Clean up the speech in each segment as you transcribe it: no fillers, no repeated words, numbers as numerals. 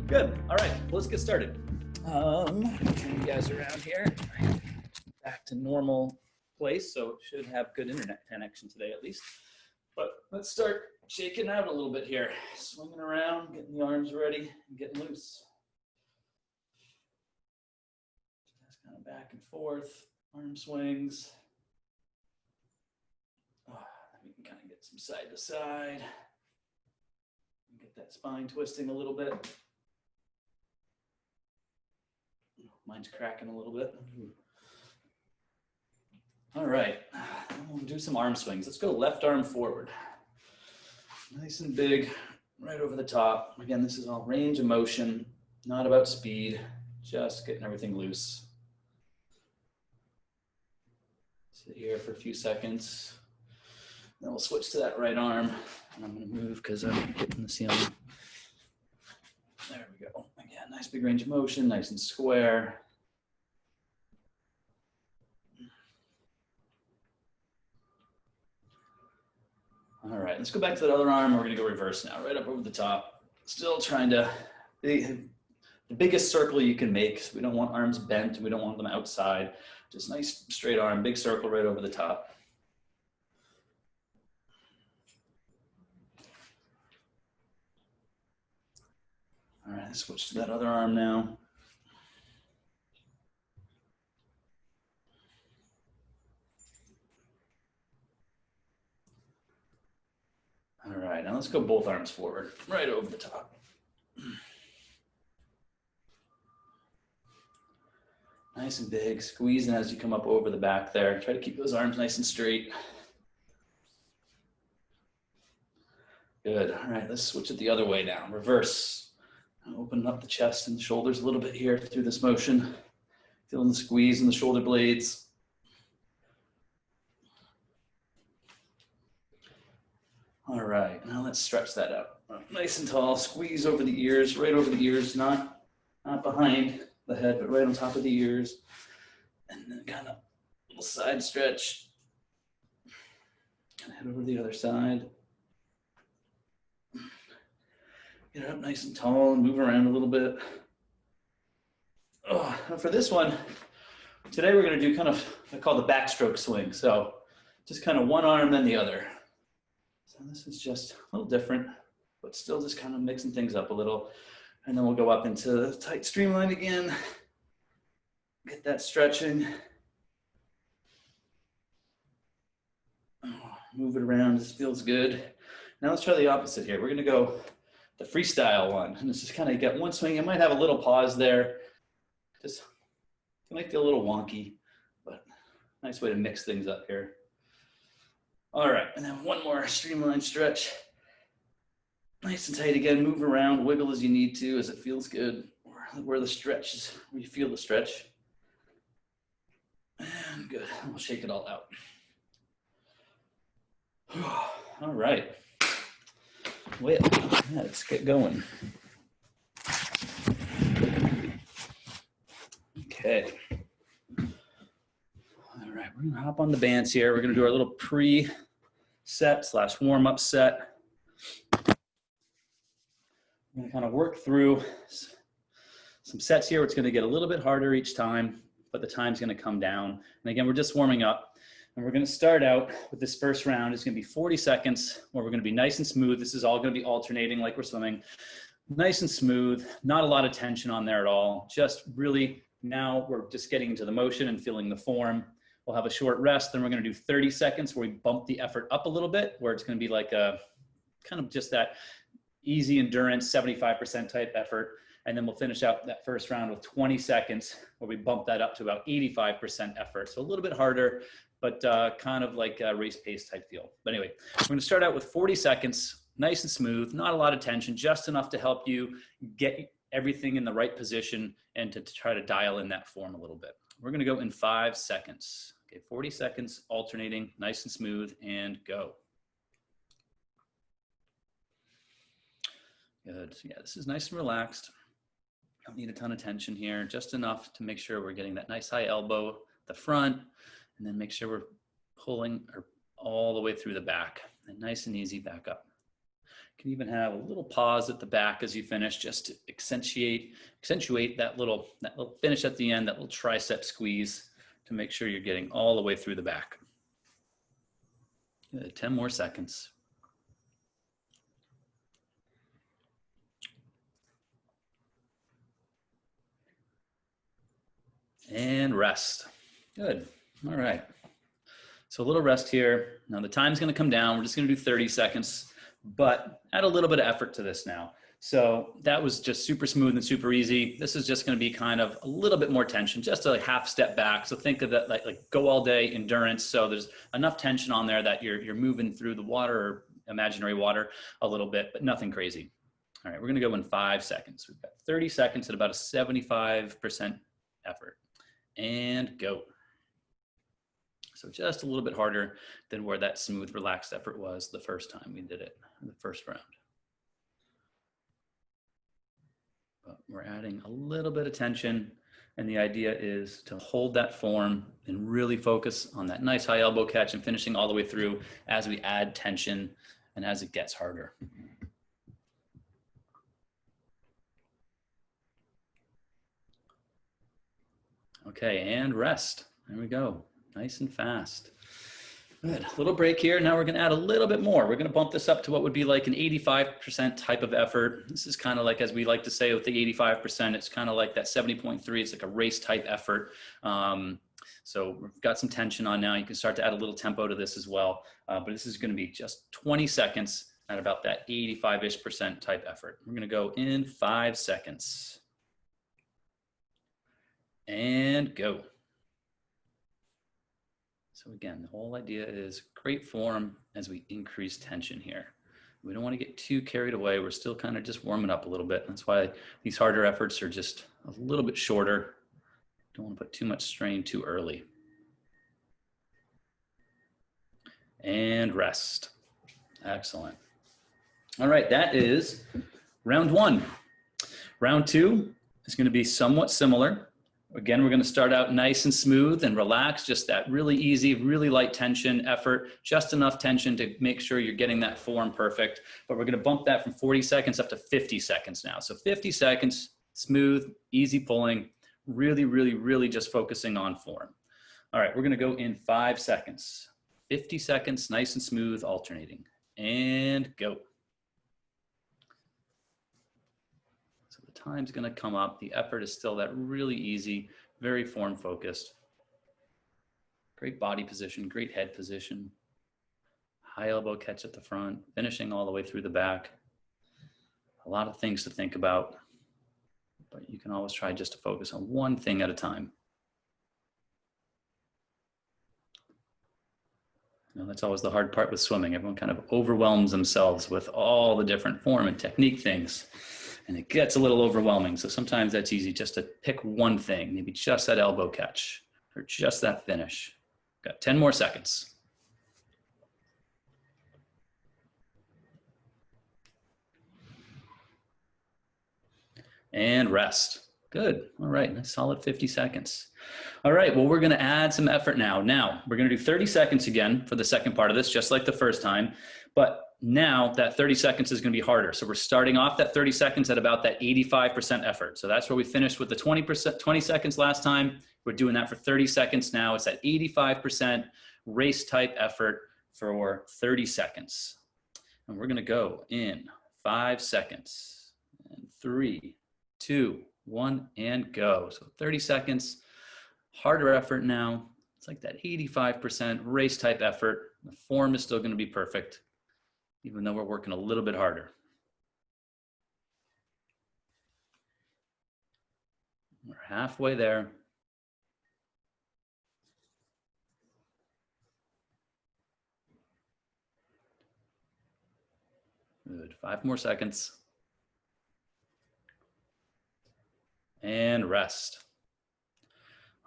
Good. All right, well, let's get started. Turn you guys around here. Back to normal place, so should have good internet connection today at least. But let's start shaking out a little bit here. Swinging around, getting the arms ready, and getting loose. Just kind of back and forth, arm swings. We can kind of get some side to side. Get that spine twisting a little bit. Mine's cracking a little bit. All right, we'll do some arm swings. Let's go left arm forward. Nice and big, right over the top. Again, this is all range of motion, not about speed, just getting everything loose. Sit here for a few seconds. Then we'll switch to that right arm. And I'm gonna move because I'm hitting the ceiling. There we go. Again, nice big range of motion, nice and square. All right, let's go back to that other arm. We're gonna go reverse now, right up over the top. Still trying to, the biggest circle you can make. So we don't want arms bent, we don't want them outside. Just nice straight arm, big circle right over the top. All right, let's switch to that other arm now. All right, now let's go both arms forward, right over the top. Nice and big, squeezing as you come up over the back there. Try to keep those arms nice and straight. Good, all right, let's switch it the other way now, reverse. Open up the chest and the shoulders a little bit here through this motion. Feeling the squeeze in the shoulder blades. All right, now let's stretch that out. Nice and tall, squeeze over the ears, right over the ears, not behind the head, but right on top of the ears. And then kind of a little side stretch. Kind of head over to the other side. Get it up nice and tall and move around a little bit. Oh, for this one, today we're going to do kind of, I call the backstroke swing. So just kind of one arm, then the other. So this is just a little different, but still just kind of mixing things up a little. And then we'll go up into the tight streamline again. Get that stretching. Oh, move it around, this feels good. Now let's try the opposite here. We're going to go the freestyle one. And this is kind of, you got one swing. You might have a little pause there. Just, it might feel a little wonky, but nice way to mix things up here. All right, and then one more streamline stretch. Nice and tight again, move around, wiggle as you need to, as it feels good. Where the stretch is, where you feel the stretch. And good, we'll shake it all out. All right. Well, let's get going. Okay. All right, we're gonna hop on the bands here. We're gonna do our little pre-set / warm-up set. We're gonna kind of work through some sets here. It's gonna get a little bit harder each time, but the time's gonna come down. And again, we're just warming up. And we're gonna start out with this first round. It's gonna be 40 seconds where we're gonna be nice and smooth. This is all gonna be alternating like we're swimming. Nice and smooth, not a lot of tension on there at all. Just really, now we're just getting into the motion and feeling the form. We'll have a short rest, then we're gonna do 30 seconds where we bump the effort up a little bit, where it's gonna be like a, kind of just that easy endurance, 75% type effort. And then we'll finish out that first round with 20 seconds where we bump that up to about 85% effort. So a little bit harder, but kind of like a race pace type feel. But anyway, we're gonna start out with 40 seconds, nice and smooth, not a lot of tension, just enough to help you get everything in the right position and to try to dial in that form a little bit. We're gonna go in 5 seconds. Okay, 40 seconds, alternating, nice and smooth, and go. Good, so yeah, this is nice and relaxed. Don't need a ton of tension here, just enough to make sure we're getting that nice high elbow at the front, and then make sure we're pulling all the way through the back, and nice and easy back up. You can even have a little pause at the back as you finish, just to accentuate that little finish at the end, that little tricep squeeze, to make sure you're getting all the way through the back. Good. 10 more seconds. And rest. Good. All right. So a little rest here. Now the time's going to come down. We're just going to do 30 seconds, but add a little bit of effort to this now. So that was just super smooth and super easy. This is just going to be kind of a little bit more tension, just a half step back. So think of that like go all day endurance. So there's enough tension on there that you're moving through the water or imaginary water a little bit, but nothing crazy. All right, we're going to go in 5 seconds. We've got 30 seconds at about a 75% effort. And go. So just a little bit harder than where that smooth, relaxed effort was the first time we did it, in the first round. But we're adding a little bit of tension, and the idea is to hold that form and really focus on that nice high elbow catch and finishing all the way through as we add tension and as it gets harder. Okay, and rest. There we go. Nice and fast. Good. A little break here. Now we're going to add a little bit more. We're going to bump this up to what would be like an 85% type of effort. This is kind of like, as we like to say with the 85%, it's kind of like that 70.3. It's like a race type effort. So we've got some tension on now. You can start to add a little tempo to this as well. But this is going to be just 20 seconds at about that 85-ish% type effort. We're going to go in 5 seconds. And go. So again, the whole idea is great form as we increase tension here. We don't want to get too carried away. We're still kind of just warming up a little bit. That's why these harder efforts are just a little bit shorter. Don't want to put too much strain too early. And rest. Excellent. All right, that is round 1. Round 2 is going to be somewhat similar. Again, we're going to start out nice and smooth and relaxed, just that really easy, really light tension effort, just enough tension to make sure you're getting that form perfect. But we're going to bump that from 40 seconds up to 50 seconds now. So 50 seconds, smooth, easy pulling, really, really, really just focusing on form. All right, we're going to go in 5 seconds. 50 seconds, nice and smooth, alternating. And go. Time's going to come up. The effort is still that really easy, very form focused. Great body position, great head position. High elbow catch at the front, finishing all the way through the back. A lot of things to think about, but you can always try just to focus on one thing at a time. You know, that's always the hard part with swimming. Everyone kind of overwhelms themselves with all the different form and technique things. And it gets a little overwhelming. So sometimes that's easy just to pick one thing, maybe just that elbow catch or just that finish. Got 10 more seconds. And rest. Good. All right, a solid 50 seconds. All right, well, we're going to add some effort now. Now, we're going to do 30 seconds again for the second part of this, just like the first time. But now that 30 seconds is going to be harder. So we're starting off that 30 seconds at about that 85% effort. So that's where we finished with the 20 seconds last time. We're doing that for 30 seconds now. It's at 85% race type effort for 30 seconds. And we're going to go in 5 seconds. And 3, 2, 1, and go. So 30 seconds, harder effort now. It's like that 85% race type effort. The form is still going to be perfect, even though we're working a little bit harder. We're halfway there. Good, 5 more seconds. And rest.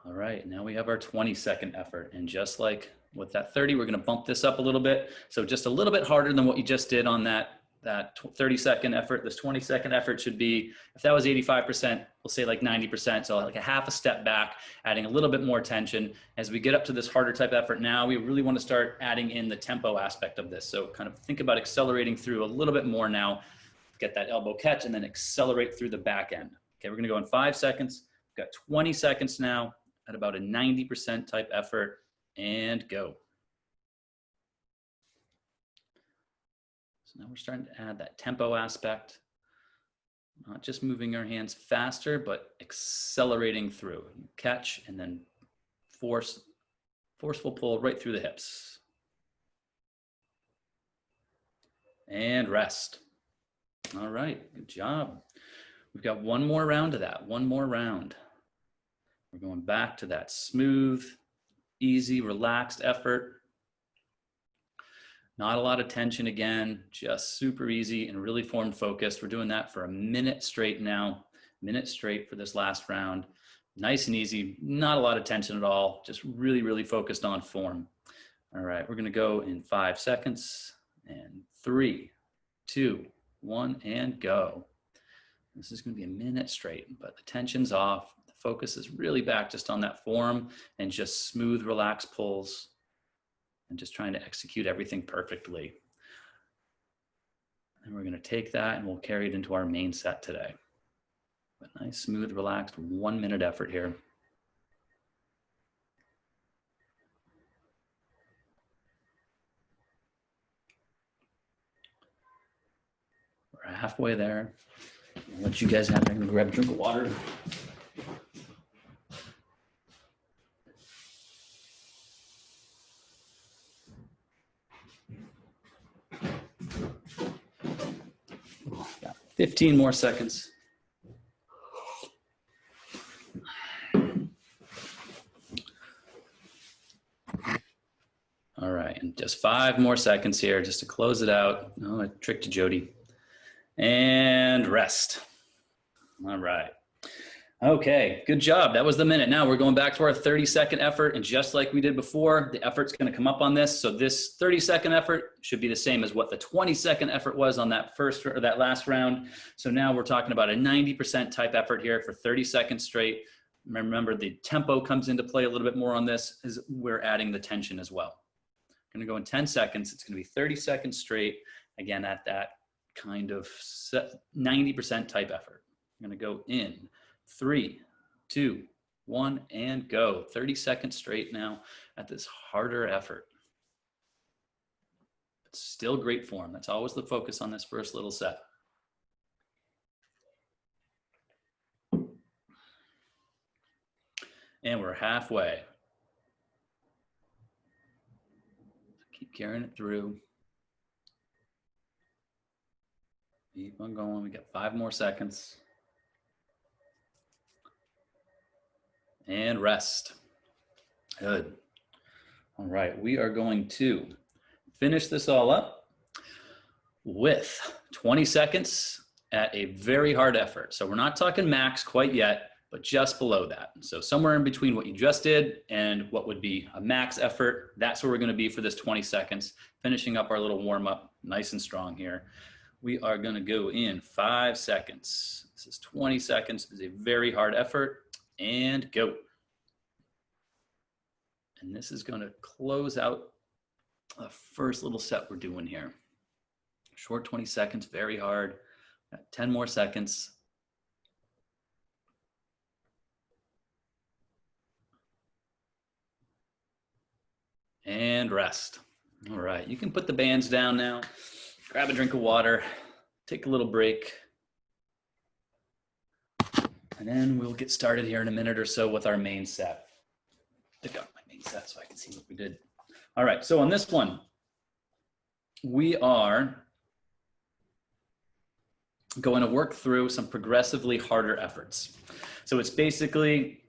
All right, now we have our 20-second effort. And just like with that 30, we're going to bump this up a little bit. So just a little bit harder than what you just did on that that 30-second effort, this 20-second effort should be, if that was 85%, we'll say like 90%. So like a half a step back, adding a little bit more tension. As we get up to this harder type effort now, we really want to start adding in the tempo aspect of this. So kind of think about accelerating through a little bit more now, get that elbow catch and then accelerate through the back end. Okay, we're gonna go in 5 seconds. We've got 20 seconds now at about a 90% type effort, and go. So now we're starting to add that tempo aspect, not just moving our hands faster, but accelerating through. Catch and then forceful pull right through the hips. And rest. All right, good job. We've got one more round of that, one more round. We're going back to that smooth, easy, relaxed effort. Not a lot of tension again, just super easy and really form focused. We're doing that for a minute straight now, minute straight for this last round. Nice and easy, not a lot of tension at all, just really, really focused on form. All right, we're gonna go in 5 seconds and 3, 2, 1, and go. This is gonna be a minute straight, but the tension's off. The focus is really back just on that form and just smooth, relaxed pulls and just trying to execute everything perfectly. And we're gonna take that and we'll carry it into our main set today. But nice, smooth, relaxed, 1 minute effort here. We're halfway there. I'll let you guys have it. I'm gonna grab a drink of water. Got 15 more seconds. All right, and just 5 more seconds here just to close it out. Oh, I tricked you, Jody. And rest. All right. Okay, good job. That was the minute. Now we're going back to our 30-second effort, and just like we did before, the effort's going to come up on this. So this 30-second effort should be the same as what the 20-second effort was on that first or that last round. So now we're talking about a 90% type effort here for 30 seconds straight. Remember, the tempo comes into play a little bit more on this as we're adding the tension as well. I'm going to go in 10 seconds. It's going to be 30 seconds straight, again, at that kind of 90% type effort. I'm going to go in 3, 2, 1, and go. 30 seconds straight now at this harder effort. But still great form. That's always the focus on this first little set. And we're halfway. Keep carrying it through. Keep on going. We got 5 more seconds. And rest. Good. All right, we are going to finish this all up with 20 seconds at a very hard effort. So we're not talking max quite yet, but just below that. So somewhere in between what you just did and what would be a max effort, that's where we're going to be for this 20 seconds, finishing up our little warm up nice and strong here. We are going to go in 5 seconds. This is 20 seconds. It's a very hard effort, and go. And this is going to close out the first little set we're doing here. Short 20 seconds, very hard. Got 10 more seconds. And rest. All right, you can put the bands down now. Grab a drink of water, take a little break. And then we'll get started here in a minute or so with our main set. Pick up my main set so I can see what we did. All right, so on this one, we are going to work through some progressively harder efforts. So it's basically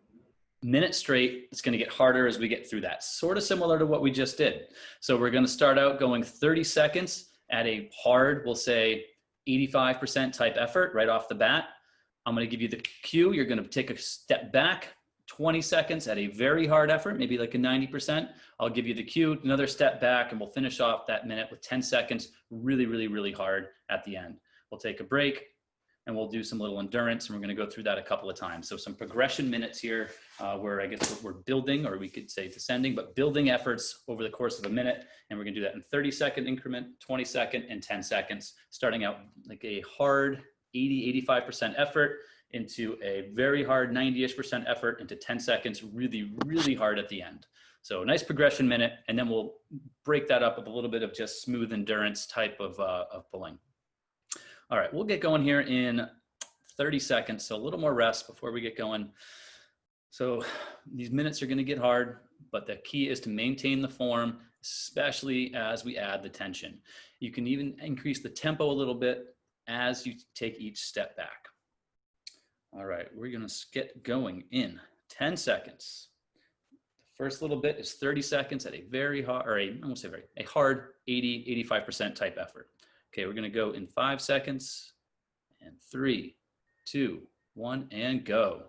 minute straight. It's going to get harder as we get through that. Sort of similar to what we just did. So we're going to start out going 30 seconds at a hard, we'll say 85% type effort right off the bat. I'm going to give you the cue. You're going to take a step back, 20 seconds at a very hard effort, maybe like a 90%. I'll give you the cue, another step back, and we'll finish off that minute with 10 seconds, really, really, really hard at the end. We'll take a break and we'll do some little endurance, and we're gonna go through that a couple of times. So some progression minutes here where I guess we're building, or we could say descending, but building efforts over the course of a minute. And we're gonna do that in 30-second increment, 20-second, and 10 seconds, starting out like a hard 85% effort into a very hard 90-ish% effort into 10 seconds, really, really hard at the end. So nice progression minute, and then we'll break that up with a little bit of just smooth endurance type of pulling. All right, we'll get going here in 30 seconds. So a little more rest before we get going. So these minutes are gonna get hard, but the key is to maintain the form, especially as we add the tension. You can even increase the tempo a little bit as you take each step back. All right, we're gonna get going in 10 seconds. The first little bit is 30 seconds at a very hard, or I won't say very, a hard 80, 85% type effort. Okay, we're gonna go in 5 seconds, and 3, 2, 1, and go.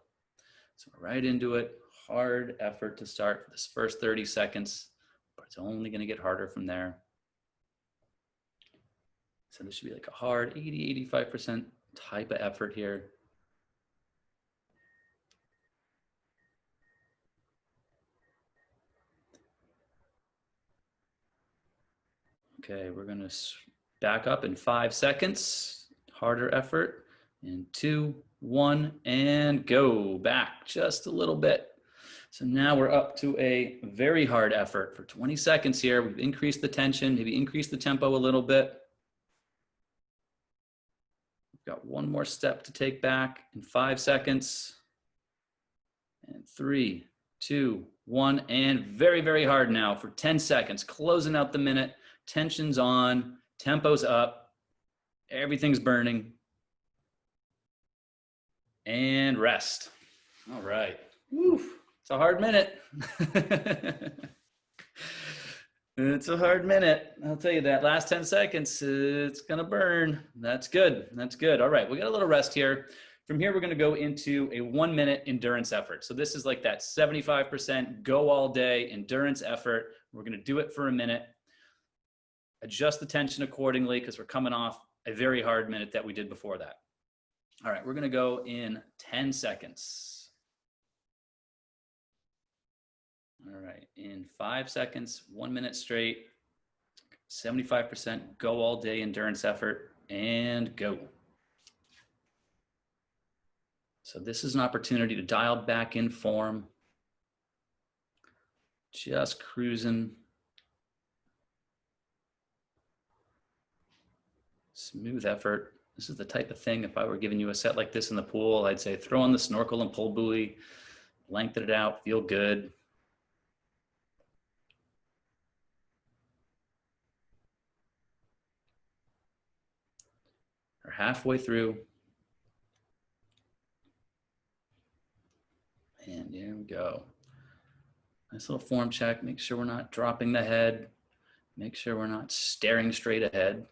So right into it, hard effort to start for this first 30 seconds, but it's only gonna get harder from there. So this should be like a hard 80, 85% type of effort here. Okay, we're gonna back up in 5 seconds, harder effort, in 2, 1, and go back just a little bit. So now we're up to a very hard effort for 20 seconds here. We've increased the tension, maybe increased the tempo a little bit. We've got one more step to take back in 5 seconds. And 3, 2, 1, and very, very hard now for 10 seconds, closing out the minute. Tension's on, tempo's up, everything's burning. And rest. All right. Woo. It's a hard minute. It's a hard minute. I'll tell you that. Last 10 seconds, it's gonna burn. That's good. That's good. All right, we got a little rest here. From here, we're gonna go into a 1-minute endurance effort. So this is like that 75% go all day endurance effort. We're gonna do it for a minute. Adjust the tension accordingly because we're coming off a very hard minute that we did before that. All right, we're gonna go in 10 seconds. All right, in 5 seconds, 1 minute straight, 75% go all day endurance effort, and go. So this is an opportunity to dial back in form, just cruising. Smooth effort. This is the type of thing, if I were giving you a set like this in the pool, I'd say throw on the snorkel and pull buoy, lengthen it out, feel good. We're halfway through. And there we go. Nice little form check. Make sure we're not dropping the head. Make sure we're not staring straight ahead.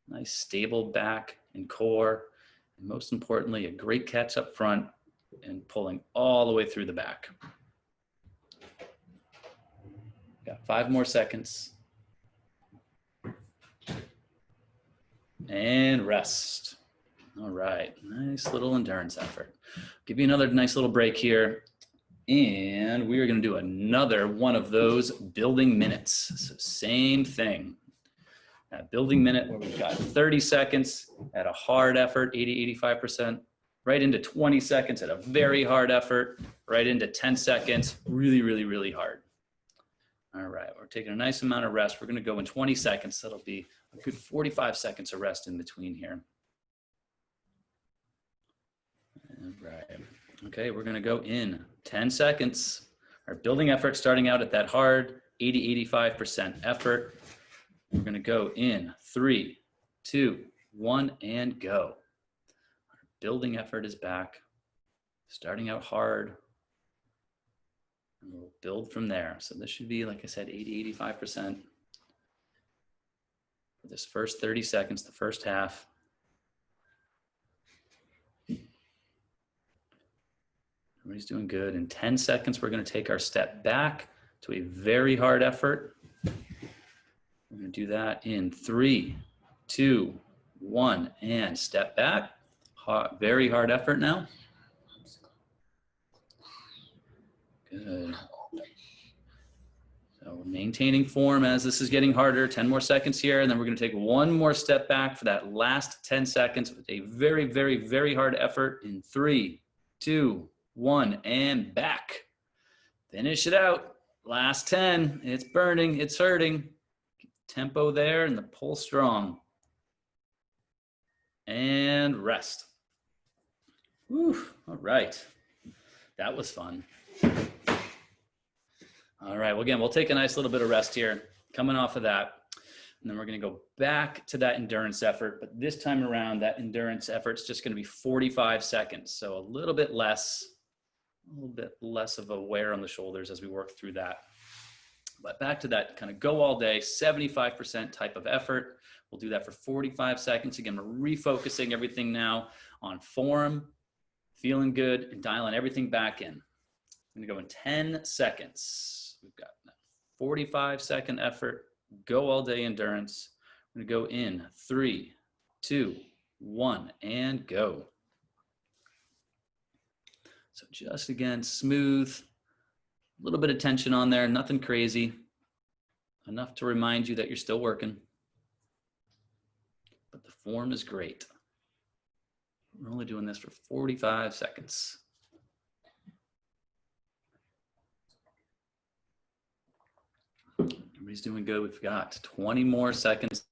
Nice stable back and core. And most importantly, a great catch up front and pulling all the way through the back. Got 5 more seconds. And rest. All right, nice little endurance effort. Give you another nice little break here. And we are gonna do another one of those building minutes. So same thing. That building minute where we've got 30 seconds at a hard effort, 80, 85%, right into 20 seconds at a very hard effort, right into 10 seconds, really, really, really hard. All right, we're taking a nice amount of rest. We're gonna go in 20 seconds. That'll be a good 45 seconds of rest in between here. All right, okay, we're gonna go in 10 seconds. Our building effort starting out at that hard 80, 85% effort. We're gonna go in 3, 2, 1, and go. Our building effort is back, starting out hard. And we'll build from there. So this should be, like I said, 80, 85% for this first 30 seconds, the first half. We're Everybody's doing good. In 10 seconds, we're going to take our step back to a very hard effort. We're going to do that in 3, 2, 1, and step back. Very hard effort now. Good. So maintaining form as this is getting harder. 10 more seconds here, and then we're going to take one more step back for that last 10 seconds with a very, very, very hard effort in 3, 2, 1, and back. Finish it out. Last 10. It's burning. It's hurting. Tempo there and the pull strong. And rest. Whew. All right. That was fun. All right. Well, again, we'll take a nice little bit of rest here coming off of that. And then we're going to go back to that endurance effort. But this time around, that endurance effort is just going to be 45 seconds. So a little bit less of a wear on the shoulders as we work through that. But back to that kind of go all day, 75% type of effort. We'll do that for 45 seconds. Again, we're refocusing everything now on form, feeling good, and dialing everything back in. I'm going to go in 10 seconds. We've got that 45-second effort, go all day endurance. I'm going to go in 3, 2, 1, and go. So just again, smooth, a little bit of tension on there, nothing crazy, enough to remind you that you're still working. But the form is great. We're only doing this for 45 seconds. Everybody's doing good. We've got 20 more seconds.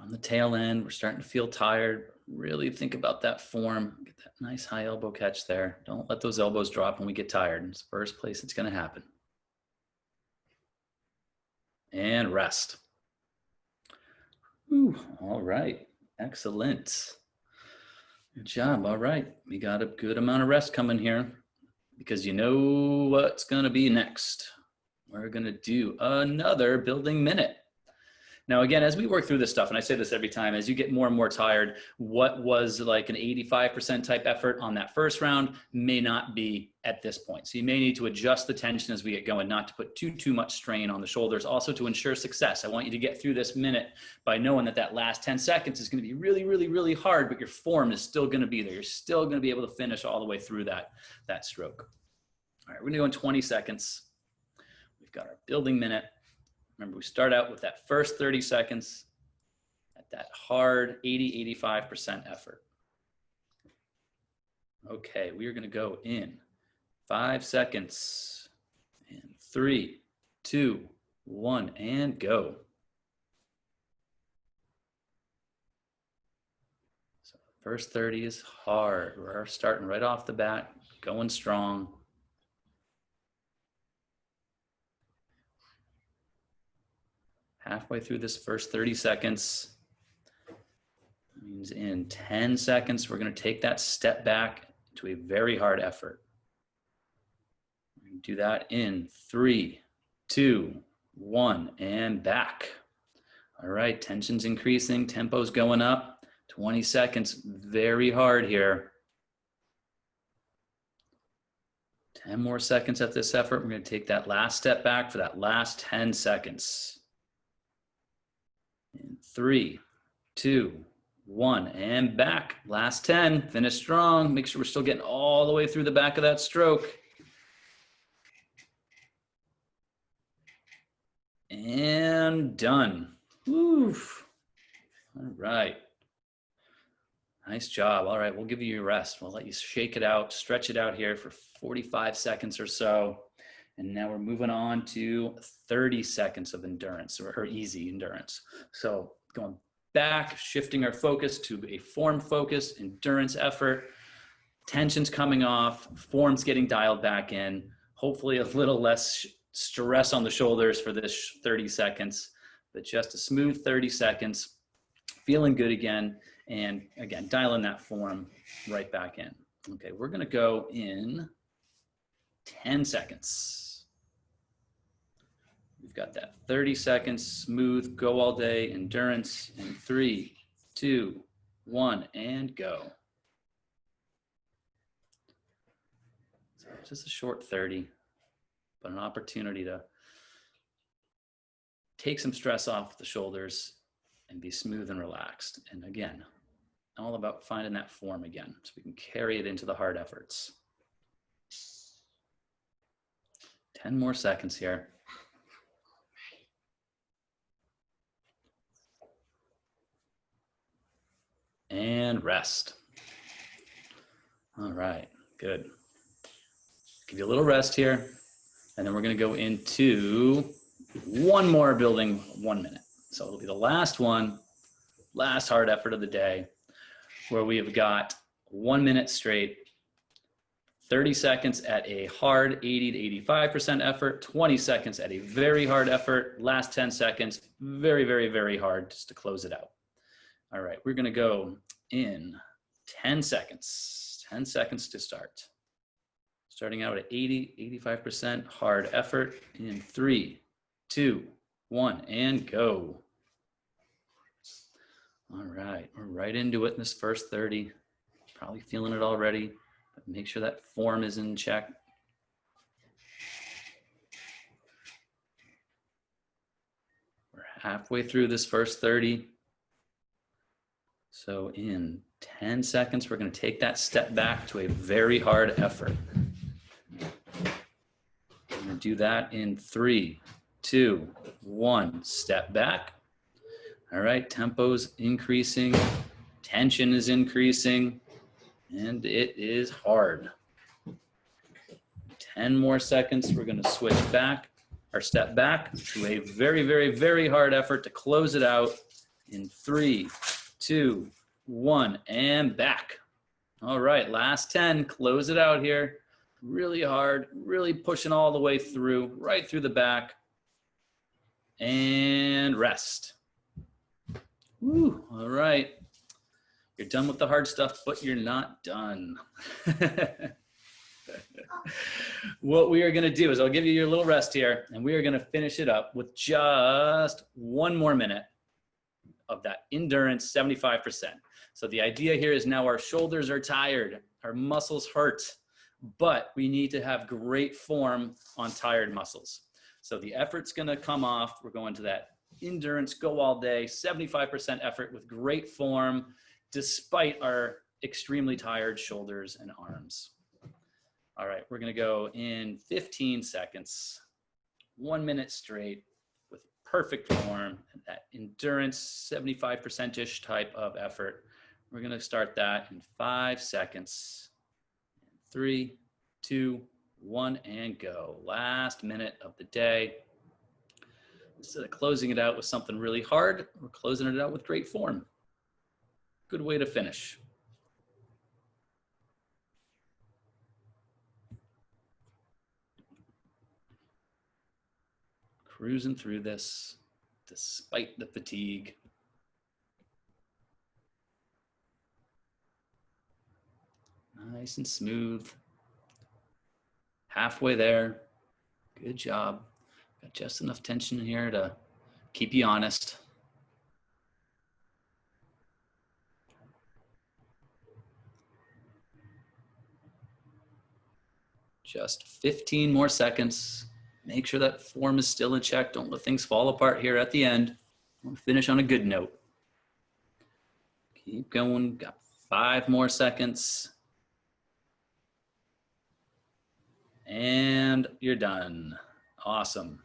On the tail end, we're starting to feel tired. Really think about that form. Get that nice high elbow catch there. Don't let those elbows drop when we get tired. It's the first place it's going to happen. And rest. Ooh, all right. Excellent. Good job. All right. We got a good amount of rest coming here because you know what's going to be next. We're going to do another building minute. Now, again, as we work through this stuff, and I say this every time, as you get more and more tired, what was like an 85% type effort on that first round may not be at this point. So you may need to adjust the tension as we get going, not to put too much strain on the shoulders. Also to ensure success, I want you to get through this minute by knowing that that last 10 seconds is going to be really, really, really hard, but your form is still going to be there. You're still going to be able to finish all the way through that stroke. All right, we're going to go in 20 seconds. We've got our building minute. Remember, we start out with that first 30 seconds at that hard 80-85% effort. Okay, we are going to go in 5 seconds. And 3, 2, 1, and go. So first 30 is hard. We're starting right off the bat, going strong. Halfway through this first 30 seconds, means in 10 seconds, we're going to take that step back to a very hard effort. We're going to do that in 3, 2, 1, and back. All right, tension's increasing, tempo's going up. 20 seconds, very hard here. 10 more seconds at this effort. We're going to take that last step back for that last 10 seconds. In 3, 2, 1, and back. Last 10. Finish strong. Make sure we're still getting all the way through the back of that stroke. And done. Woo. All right. Nice job. All right, we'll give you your rest. We'll let you shake it out, stretch it out here for 45 seconds or so. And now we're moving on to 30 seconds of endurance or easy endurance. So going back, shifting our focus to a form focused endurance effort. Tension's coming off, form's getting dialed back in. Hopefully a little less stress on the shoulders for this 30 seconds, but just a smooth 30 seconds, feeling good again. And again, dialing that form right back in. Okay, we're gonna go in 10 seconds. We've got that 30 seconds, smooth, go all day, endurance in 3, 2, 1, and go. So just a short 30, but an opportunity to take some stress off the shoulders and be smooth and relaxed. And again, all about finding that form again so we can carry it into the hard efforts. 10 more seconds here. And rest. All right, good. Give you a little rest here, and then we're going to go into one more building 1 minute. So it'll be the last one, last hard effort of the day, where we have got 1 minute straight, 30 seconds at a hard 80 to 85% effort, 20 seconds at a very hard effort, last 10 seconds, very, very, very hard just to close it out. All right, we're gonna go in 10 seconds to start. Starting out at 80, 85% hard effort in 3, 2, 1, and go. All right, we're right into it in this first 30. Probably feeling it already, but make sure that form is in check. We're halfway through this first 30. So in 10 seconds, we're going to take that step back to a very hard effort. We're going to do that in 3, 2, 1, step back. All right, tempo's increasing, tension is increasing, and it is hard. 10 more seconds, we're going to switch back, or step back to a very, very, very hard effort to close it out in 3, 2, 1, and back. All right, last 10, close it out here. Really hard, really pushing all the way through, right through the back. And rest. Woo, all right. You're done with the hard stuff, but you're not done. What we are gonna do is I'll give you your little rest here, and we are gonna finish it up with just 1 more minute of that endurance, 75%. So the idea here is now our shoulders are tired, our muscles hurt, but we need to have great form on tired muscles. So the effort's gonna come off. We're going to that endurance, go all day, 75% effort with great form, despite our extremely tired shoulders and arms. All right, we're gonna go in 15 seconds, 1 minute straight with perfect form, and that endurance, 75%-ish type of effort. We're gonna start that in 5 seconds. 3, 2, 1, and go. Last minute of the day. Instead of closing it out with something really hard, we're closing it out with great form. Good way to finish. Cruising through this despite the fatigue. Nice and smooth. Halfway there. Good job. Got just enough tension here to keep you honest. Just 15 more seconds. Make sure that form is still in check. Don't let things fall apart here at the end. We'll finish on a good note. Keep going. Got 5 more seconds. And you're done. Awesome.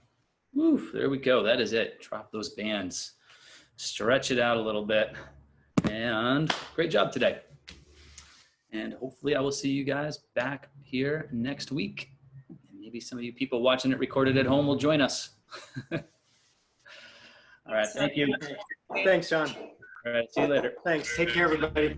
Woo, there we go. That is it. Drop those bands. Stretch it out a little bit. And great job today. And hopefully I will see you guys back here next week. And maybe some of you people watching it recorded at home will join us. All right. Thank you. Thanks, John. All right. See you later. Thanks. Take care, everybody.